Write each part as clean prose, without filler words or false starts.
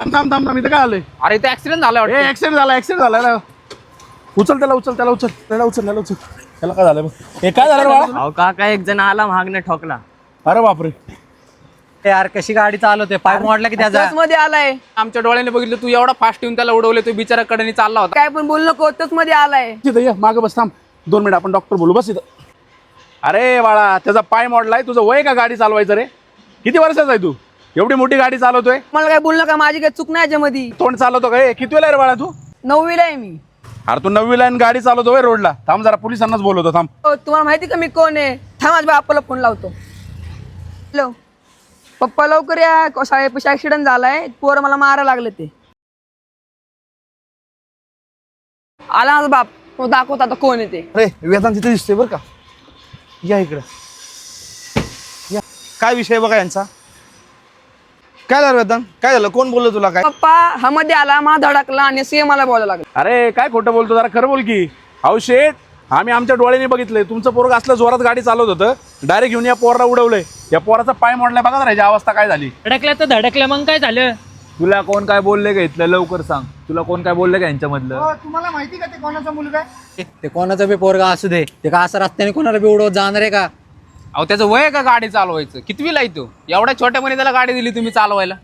थांब थांब थांब, इथं काय आलंय? अरे इथे ऍक्सिडेंट झाला ए ऍक्सिडेंट झाला. उचल त्याला उचल त्याला काय झालं? हे काय झालं रे बाळा? अहो काका एक जण आला मागणे ठोकला. अरे बापरे. यार कशी गाडी चालवते, पाईप मोडला की त्याचा. मध्ये आलाय. आमच्या डोळ्याने बघितलं तू एवढा फास्ट येऊन त्याला उडवले, तू बिचारा कडेने चालला होता. काय पण बोलू नको, तोच मध्ये आलाय. तिथं ये, मागं बस, थांब 2 मिनिट, आपण डॉक्टर बोलू, बस इथं. अरे बाळा, त्याचा पाय मोडलाय. तुझं वय का गाडी चालवायचं रे? किती वर्षाचा आहे तू? एवढी मोठी गाडी चालवतोय? मला काय बोलू नका, माझी काय चूक नाही याच्यामध्ये. तोंड चालवतो काय? किती वेळा रे बाळा तू? 9वीला आहे मी. अरे तू 9वीला आणि गाडी चालवतोय रोडला? थांब जरा, पोलिसांनाच बोलवतो, थांब. हो, तुम्हाला माहिती का मी कोण आहे? थांब, माझ्या बाप्पाला फोन लावतो. हॅलो पप्पा, लवकर या, शाळेपाशी ऍक्सिडेंट झालाय, पोरं मला मारायला लागले. ते आला माझा बाप, तो दाखवत आता कोण आहे ते. अरे वेदांत तिथे दिसतोय बरं का. या इकडं या. काय विषय बघा यांचा? काय झालं वेदांत? काय झालं? कोण बोललं तुला? काय पप्पा हा मध्ये आला, मला धडकला आणि सीए मला बोलायला लागला. अरे काय खोटं बोलतो, जरा खरं बोल की. अहो शेठ, आम्ही आमच्या डोळ्याने बघितलंय, तुमचं पोरग असलं जोरात गाडी चालवत होतं, डायरेक्ट घेऊन या पोराला उडवलंय. या पोराचा पाय मोडलाय, बघा जरा याची अवस्था काय झाली. धडकल्या तर धडकल्या, मग काय झालं? तुला कोण काय बोलले का इथलं? लवकर सांग, तुला कोण काय बोलले का यांच्यामधलं? तुम्हाला माहिती का ते कोणाचा मुलगा आहे? ते कोणाचा बी पोरगा असू दे, ते का असं रस्त्याने कोणाला बी उडवत जाणार आहे का? अहो त्याचं वय का गाडी चालवायचं? कितवीला आहे तू? एवढ्या छोट्यापणी त्याला गाडी दिली तुम्ही चालवायला?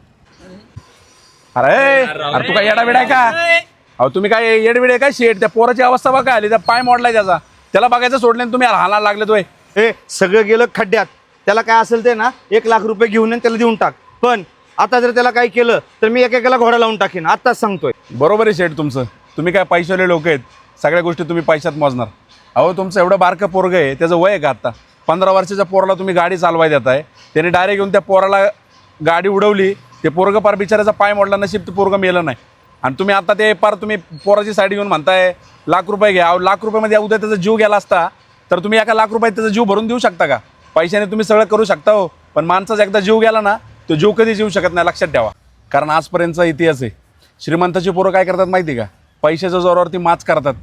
अरे तू काय येडाबिड आहे का? अहो तुम्ही काय येडबिड आहे काय शेठ? त्या पोराची अवस्था बघा आली, त्या पाय मोडलाय त्याचा. त्याला बघायचं सोडलं आणि तुम्ही हाणायला लागले. तो हे सगळं गेलं खड्ड्यात. त्याला काय असेल ते ना 1 लाख रुपये घेऊन त्याला देऊन टाक. पण आता जर त्याला काही केलं तर मी एकेकाला घोडा लावून टाकेन, आत्ताच सांगतोय. बरोबर आहे शेठ तुमचं. तुम्ही काय पैशावाले लोक आहेत, सगळ्या गोष्टी तुम्ही पैशात मोजणार. अहो तुमचं एवढं बारकं पोरग आहे, त्याचं वय आहे का आता? 15 वर्षाच्या पोराला तुम्ही गाडी चालवाय देताय. त्याने डायरेक्ट येऊन त्या पोराला गाडी उडवली. ते पोरगं पार बिचाराचा पाय मोडला, नशीब ते पोरगं मेलं नाही. आणि तुम्ही आता ते पार तुम्ही पोराची साईड घेऊन म्हणताय लाख रुपये घ्या. लाख रुपयामध्ये उद्या त्याचा जीव गेला असता तर तुम्ही 1 लाख रुपयात त्याचा जीव भरून देऊ शकता का? पैशाने तुम्ही सगळं करू शकता हो, पण माणसाचा एकदा जीव गेला ना, तो जीव कधी जीव शकत नाही, लक्षात ठेवा. कारण आजपर्यंतचा इतिहास आहे. श्रीमंताची पोरं काय करतात माहिती का? पैशाच्या जोरावरती माच करतात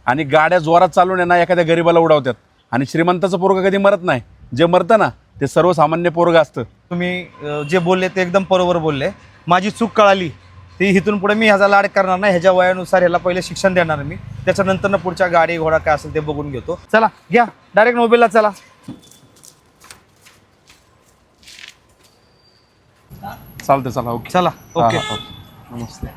आणि गाड्या जोरात चालून ना एखाद्या गरीबाला उडवतात. आणि श्रीमंताचं पोरगं कधी मरत नाही. जे मरतं ना ते सर्वसामान्य पोरगं असतं. तुम्ही जे बोलले ते एकदम बरोबर बोलले. माझी चूक कळाली, ती इथून पुढे मी ह्याचा लाड करणार नाही. ह्याच्या वयानुसार ह्याला पहिले शिक्षण देणार मी, त्याच्यानंतर ना पुढच्या गाडी घोडा काय असेल ते बघून घेतो. चला घ्या डायरेक्ट मोबाईलला. चला चालतं, चला ओके. चला ओके. नमस्ते.